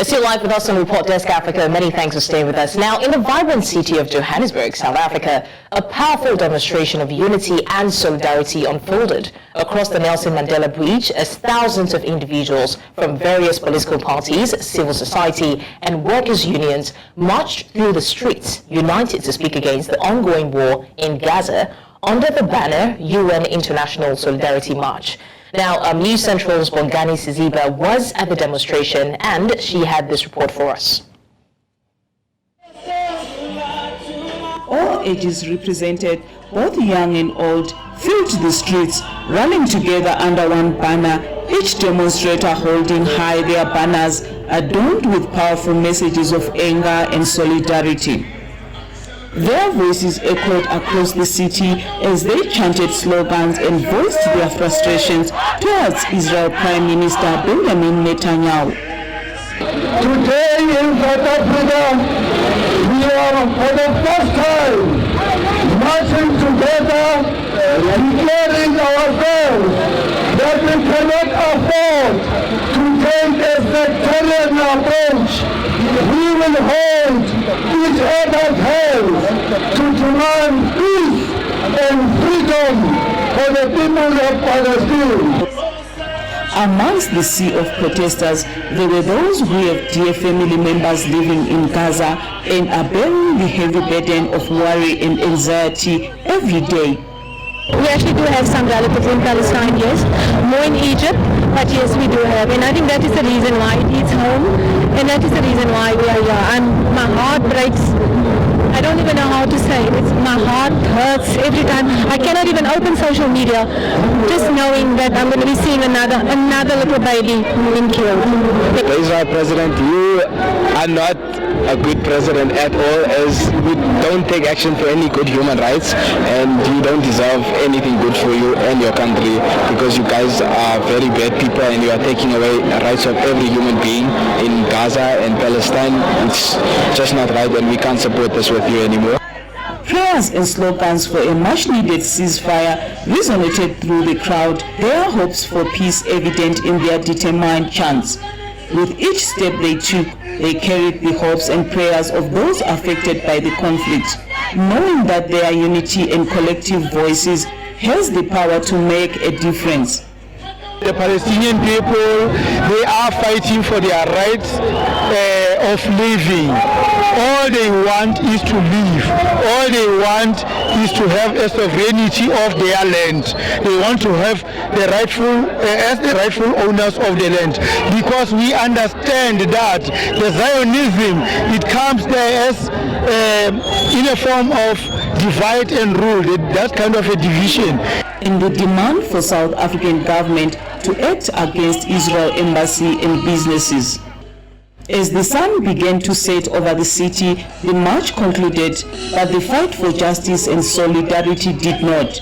You're still live with us on Report Desk Africa. Many thanks for staying with us. Now, in the vibrant city of Johannesburg, South Africa, a powerful demonstration of unity and solidarity unfolded across the Nelson Mandela Bridge as thousands of individuals from various political parties, civil society, and workers' unions marched through the streets, united to speak against the ongoing war in Gaza under the banner UN International Solidarity March. Now, News Central's Bongani Siziba was at the demonstration and she had this report for us. All ages represented, both young and old, filled the streets, running together under one banner, each demonstrator holding high their banners adorned with powerful messages of anger and solidarity. Their voices echoed across the city as they chanted slogans and voiced their frustrations towards Israel Prime Minister Benjamin Netanyahu. Today in South Africa, we are for the first time marching together, declaring ourselves that we cannot afford to take a sectarian approach. We will hold each other's hands to demand peace and freedom for the people of Palestine. Amongst the sea of protesters, there were those who have dear family members living in Gaza and are bearing the heavy burden of worry and anxiety every day. We actually do have some relatives in Palestine, yes, more in Egypt, but yes, we do have, and I think that is the reason why it hits home, and that is the reason why we are here. My heart breaks. I don't even know how to say it. My heart hurts every time. I cannot even open social media, just knowing that I'm going to be seeing another little baby being killed. The Israel president, you are not a good president at all, as you don't take action for any good human rights, and you don't deserve anything good for you and your country, because you guys are very bad people and you are taking away the rights of every human being in Gaza and Palestine. It's just not right, and we can't support this with you anymore. Prayers and slogans for a much-needed ceasefire resonated through the crowd, their hopes for peace evident in their determined chants. With each step they took, they carried the hopes and prayers of those affected by the conflict, knowing that their unity and collective voices has the power to make a difference. The Palestinian people, they are fighting for their rights of living. All they want is to live. All they want is to have a sovereignty of their land. They want to have the rightful owners of the land, because we understand that the Zionism, it comes there as in a form of divide and rule, that kind of a division. In the demand for South African government to act against Israel embassy and businesses. As the sun began to set over the city, the march concluded, but the fight for justice and solidarity did not.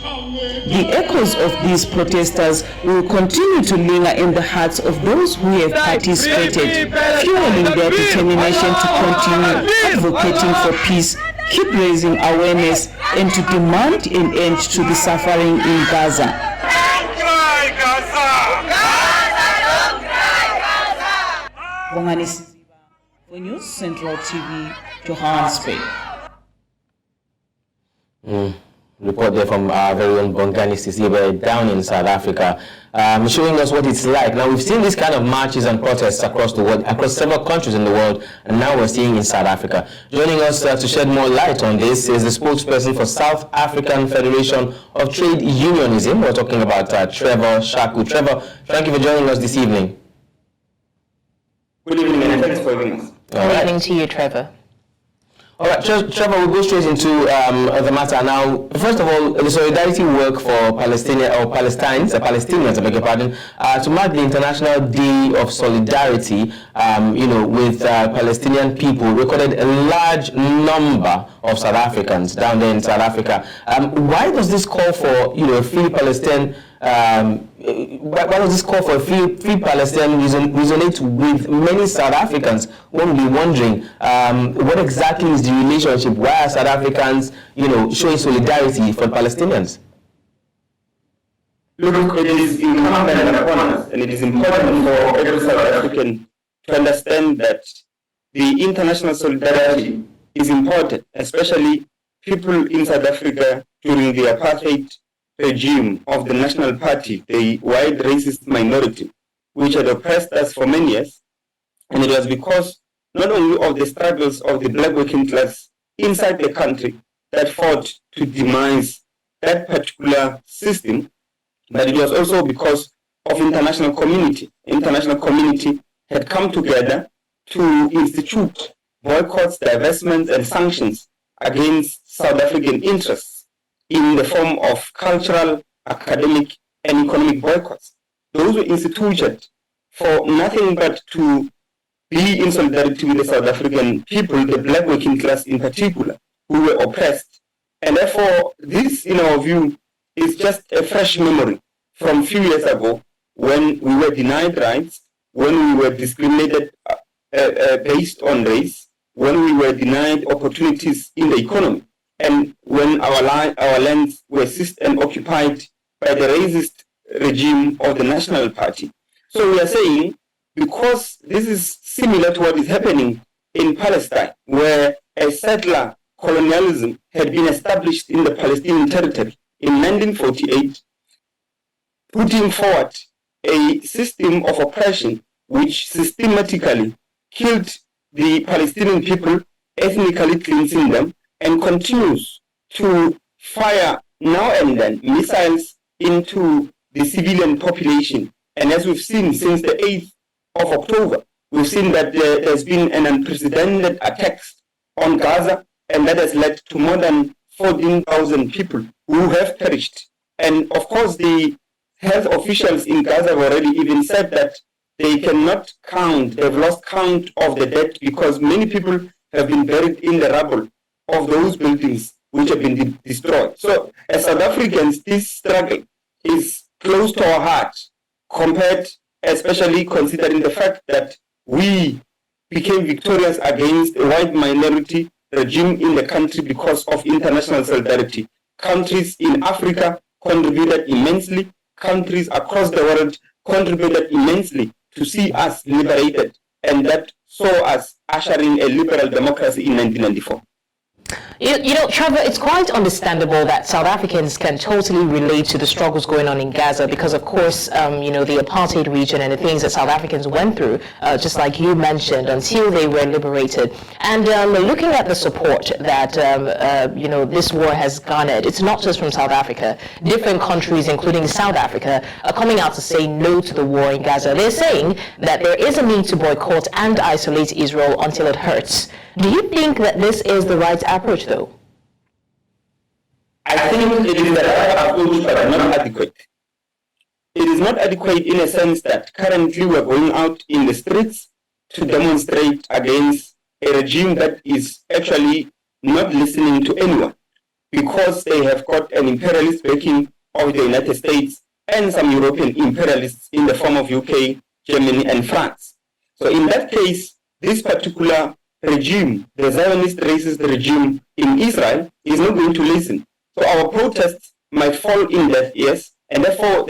The echoes of these protesters will continue to linger in the hearts of those who have participated, fueling their determination to continue advocating for peace, keep raising awareness, and to demand an end to the suffering in Gaza. Bongani Siziba for News Central TV, Johannesburg. Report there from our very own Bongani Siziba down in South Africa, showing us what it's like. Now, we've seen these kind of marches and protests across the world, across several countries in the world, and now we're seeing in South Africa. Joining us to shed more light on this is the spokesperson for South African Federation of Trade Unionism. We're talking about Trevor, Shaku. Trevor, thank you for joining us this evening. Good evening, and thanks for having us. Good evening to you, Trevor. All right, Trevor, we'll go straight into the matter now. First of all, the solidarity work for Palestinians, I beg your pardon, to mark the International Day of Solidarity, with Palestinian people, recorded a large number of South Africans down there in South Africa. Why does this call for, a free Palestine? Why does this call for a free Palestine resonate with many South Africans? One will be wondering, what exactly is the relationship? Why are South Africans, showing solidarity for Palestinians? Look, it is incumbent upon us, and it is important for every South African to understand that the international solidarity is important, especially people in South Africa during the apartheid regime of the National Party, the white racist minority, which had oppressed us for many years. And it was because not only of the struggles of the black working class inside the country that fought to demise that particular system, but it was also because of international community. International community had come together to institute boycotts, divestments, and sanctions against South African interests in the form of cultural, academic, and economic boycotts. Those were instituted for nothing but to be in solidarity with the South African people, the black working class in particular, who were oppressed. And therefore, this, in our view, is just a fresh memory from a few years ago when we were denied rights, when we were discriminated based on race, when we were denied opportunities in the economy, and when our lands were seized and occupied by the racist regime of the National Party. So we are saying, because this is similar to what is happening in Palestine, where a settler colonialism had been established in the Palestinian territory in 1948, putting forward a system of oppression which systematically killed the Palestinian people, ethnically cleansing them, and continues to fire now and then missiles into the civilian population. And as we've seen since the 8th of October, we've seen that there's been an unprecedented attack on Gaza, and that has led to more than 14,000 people who have perished. And of course, the health officials in Gaza have already even said that they cannot count, they've lost count of the dead because many people have been buried in the rubble of those buildings which have been destroyed. So as South Africans, this struggle is close to our heart, compared, especially considering the fact that we became victorious against a white minority regime in the country because of international solidarity. Countries in Africa contributed immensely. Countries across the world contributed immensely to see us liberated, and that saw us ushering a liberal democracy in 1994. You know, Trevor, it's quite understandable that South Africans can totally relate to the struggles going on in Gaza because, of course, you know, the apartheid region and the things that South Africans went through, just like you mentioned, until they were liberated. And looking at the support that, you know, this war has garnered, it's not just from South Africa. Different countries, including South Africa, are coming out to say no to the war in Gaza. They're saying that there is a need to boycott and isolate Israel until it hurts. Do you think that this is the right approach, though? I think it is the right approach, but not adequate. It is not adequate in a sense that currently we're going out in the streets to demonstrate against a regime that is actually not listening to anyone because they have got an imperialist backing of the United States and some European imperialists in the form of UK, Germany, and France. So in that case, this particular regime, the Zionist racist regime in Israel, is not going to listen. So our protests might fall in deaf ears, and therefore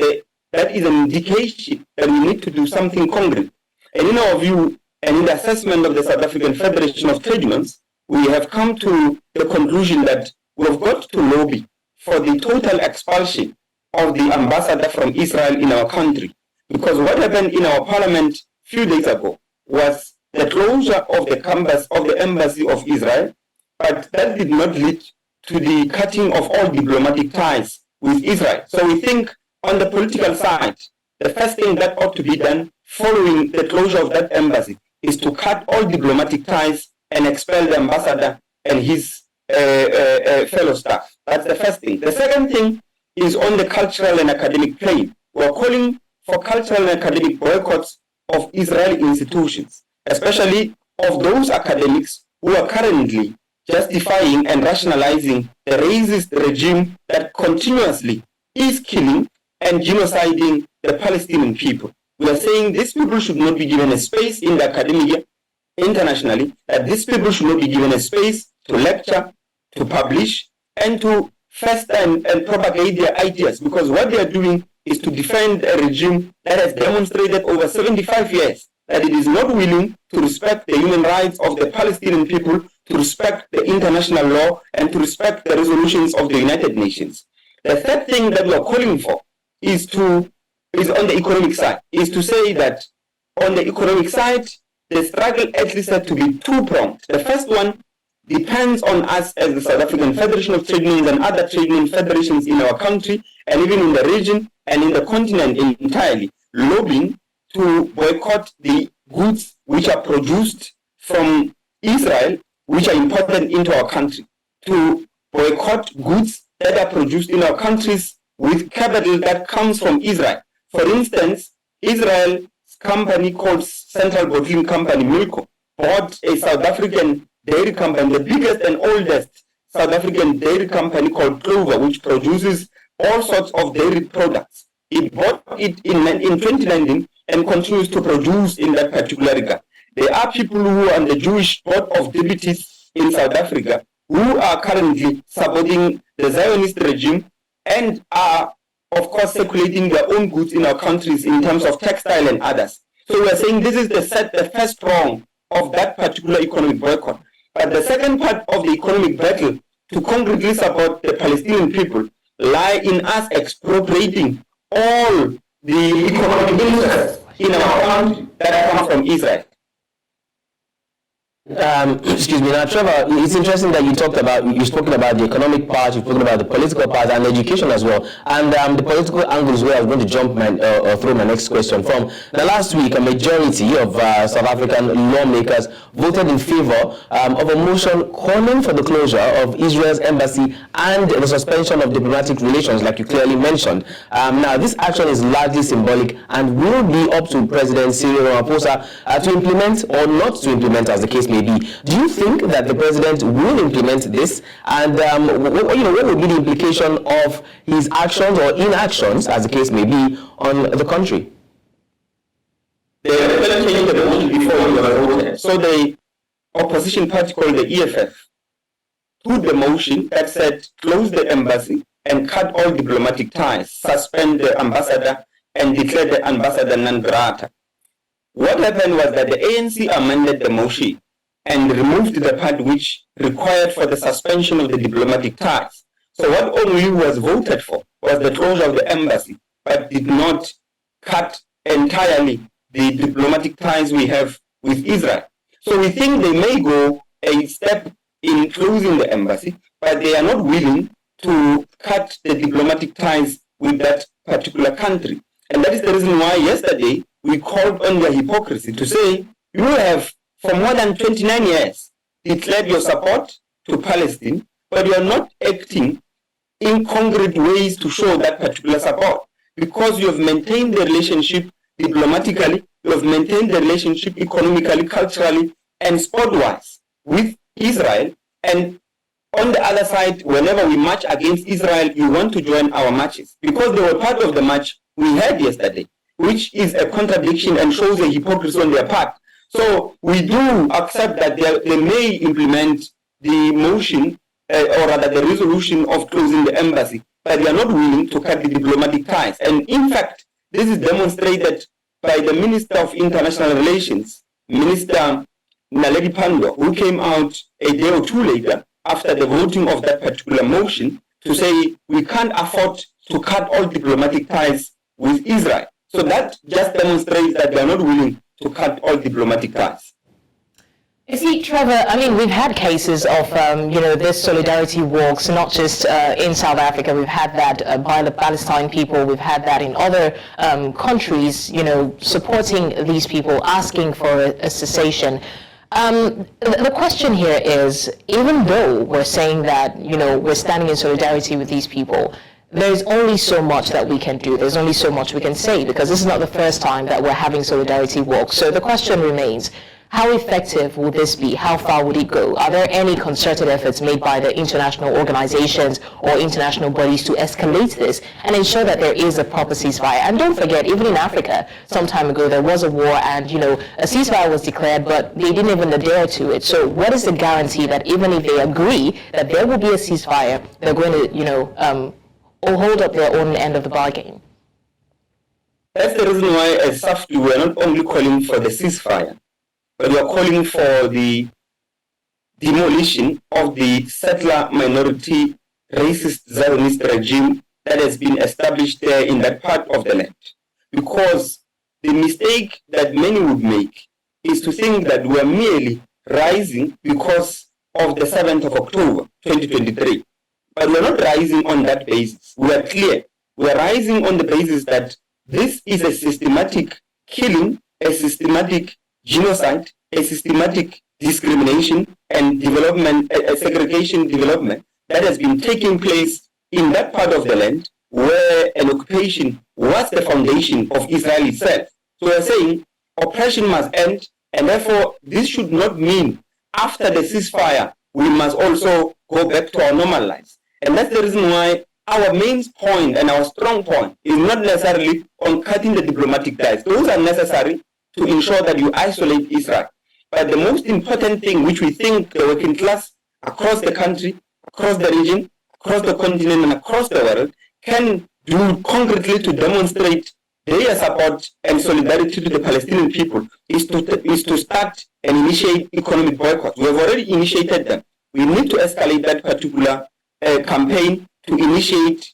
that is an indication that we need to do something concrete. And in our view, and in the assessment of the South African Federation of Trade Unions, we have come to the conclusion that we've got to lobby for the total expulsion of the ambassador from Israel in our country. Because what happened in our parliament a few days ago was the closure of the campus of the embassy of Israel, but that did not lead to the cutting of all diplomatic ties with Israel. So we think on the political side, the first thing that ought to be done following the closure of that embassy is to cut all diplomatic ties and expel the ambassador and his fellow staff. That's the first thing. The second thing is on the cultural and academic plane. We're calling for cultural and academic boycotts of Israeli institutions, especially of those academics who are currently justifying and rationalizing the racist regime that continuously is killing and genociding the Palestinian people. We are saying these people should not be given a space in the academia internationally, that these people should not be given a space to lecture, to publish, and to fester and propagate their ideas, because what they are doing is to defend a regime that has demonstrated over 75 years that it is not willing to respect the human rights of the Palestinian people, to respect the international law, and to respect the resolutions of the United Nations. The third thing that we are calling for is on the economic side, is to say that on the economic side, the struggle at least had to be two-pronged. The first one depends on us as the South African Federation of Trade Unions and other trade union federations in our country and even in the region and in the continent entirely, lobbying to boycott the goods which are produced from Israel, which are imported into our country, to boycott goods that are produced in our countries with capital that comes from Israel. For instance, Israel's company called Central Bottling Company, Milko, bought a South African dairy company, the biggest and oldest South African dairy company called Trevor, which produces all sorts of dairy products. It bought it in 2019 and continues to produce in that particular regard. There are people who are on the Jewish Board of Deputies in South Africa who are currently supporting the Zionist regime and are, of course, circulating their own goods in our countries in terms of textile and others. So we are saying this is the first prong of that particular economic boycott. But the second part of the economic battle to concretely support the Palestinian people lie in us expropriating all the economic interests in our country that come from Israel. Excuse me. Now, Trevor, it's interesting that you've spoken about the economic part, you've spoken about the political part and education as well. And the political angle is where I was going to jump through my next question from. Now, last week, a majority of South African lawmakers voted in favor of a motion calling for the closure of Israel's embassy and the suspension of diplomatic relations, like you clearly mentioned. Now, this action is largely symbolic and will be up to President Cyril-Ramaphosa to implement or not to implement, as the case may be. Do you think that the president will implement this? And what would be the implication of his actions or inactions, as the case may be, on the country? They haven't changed the motion before it was voted. So the opposition party called the EFF put the motion that said close the embassy and cut all diplomatic ties, suspend the ambassador and declare the ambassador non grata. What happened was that the ANC amended the motion and removed the part which required for the suspension of the diplomatic ties. So what only was voted for was the closure of the embassy, but did not cut entirely the diplomatic ties we have with Israel. So we think they may go a step in closing the embassy, but they are not willing to cut the diplomatic ties with that particular country. And that is the reason why yesterday we called on their hypocrisy to say, you have for more than 29 years declared your support to Palestine, but you are not acting in concrete ways to show that particular support, because you have maintained the relationship diplomatically, you have maintained the relationship economically, culturally, and sport-wise with Israel. And on the other side, whenever we march against Israel, you want to join our marches, because they were part of the march we had yesterday, which is a contradiction and shows a hypocrisy on their part. So we do accept that they may implement the motion, or rather the resolution of closing the embassy, but they are not willing to cut the diplomatic ties. And in fact, this is demonstrated by the Minister of International Relations, Minister Naledi Pandor, who came out a day or two later after the voting of that particular motion to say we can't afford to cut all diplomatic ties with Israel. So that just demonstrates that they are not willing to cut all diplomatic ties. You see, Trevor, I mean, we've had cases of, this solidarity walks, not just in South Africa. We've had that by the Palestine people. We've had that in other countries, supporting these people, asking for a cessation. The question here is, even though we're saying that, we're standing in solidarity with these people, there's only so much that we can do. There's only so much we can say, because this is not the first time that we're having solidarity walks. So the question remains, how effective will this be? How far would it go? Are there any concerted efforts made by the international organizations or international bodies to escalate this and ensure that there is a proper ceasefire? And don't forget, even in Africa, some time ago, there was a war and, a ceasefire was declared, but they didn't even adhere to it. So what is the guarantee that even if they agree that there will be a ceasefire, they're going to, or hold up their own end of the bargain? That's the reason why as SAFTU we are not only calling for the ceasefire, but we are calling for the demolition of the settler minority racist Zionist regime that has been established there in that part of the land. Because the mistake that many would make is to think that we are merely rising because of the 7th of October 2023. But we are not rising on that basis. We are clear. We are rising on the basis that this is a systematic killing, a systematic genocide, a systematic discrimination and development, a segregation development that has been taking place in that part of the land where an occupation was the foundation of Israel itself. So we are saying oppression must end, and therefore this should not mean after the ceasefire we must also go back to our normal lives. And that's the reason why our main point and our strong point is not necessarily on cutting the diplomatic ties. Those are necessary to ensure that you isolate Israel. But the most important thing which we think the working class across the country, across the region, across the continent and across the world can do concretely to demonstrate their support and solidarity to the Palestinian people is to start and initiate economic boycotts. We have already initiated them. We need to escalate that particular campaign to escalate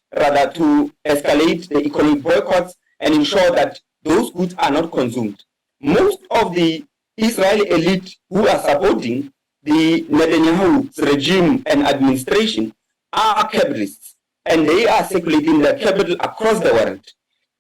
the economic boycotts and ensure that those goods are not consumed. Most of the Israeli elite who are supporting the Netanyahu's regime and administration are capitalists, and they are circulating their capital across the world.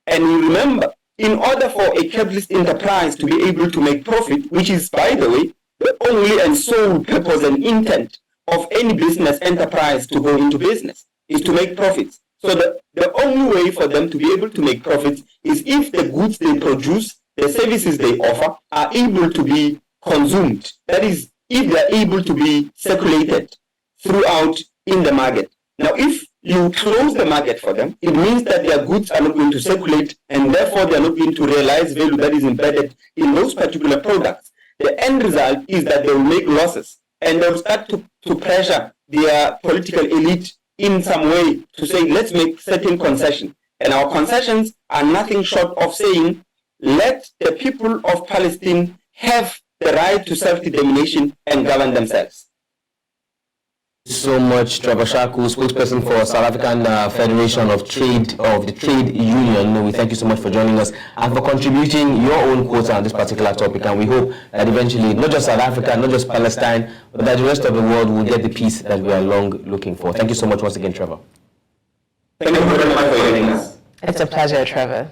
And you remember, in order for a capitalist enterprise to be able to make profit, which is, by the way, the only and sole purpose and intent of any business enterprise to go into business, is to make profits. So the only way for them to be able to make profits is if the goods they produce, the services they offer, are able to be consumed. That is, if they are able to be circulated throughout in the market. Now, if you close the market for them, it means that their goods are not going to circulate, and therefore they are not going to realize value that is embedded in those particular products. The end result is that they will make losses, and they will start to pressure their political elite in some way to say, let's make certain concessions. And our concessions are nothing short of saying, let the people of Palestine have the right to self-determination and govern themselves. So much, Trevor Shaku, spokesperson for South African Federation of the Trade Union. We thank you so much for joining us and for contributing your own quota on this particular topic. And we hope that eventually, not just South Africa, not just Palestine, but that the rest of the world will get the peace that we are long looking for. Thank you so much once again, Trevor. Thank you very much for joining us. It's a pleasure, Trevor.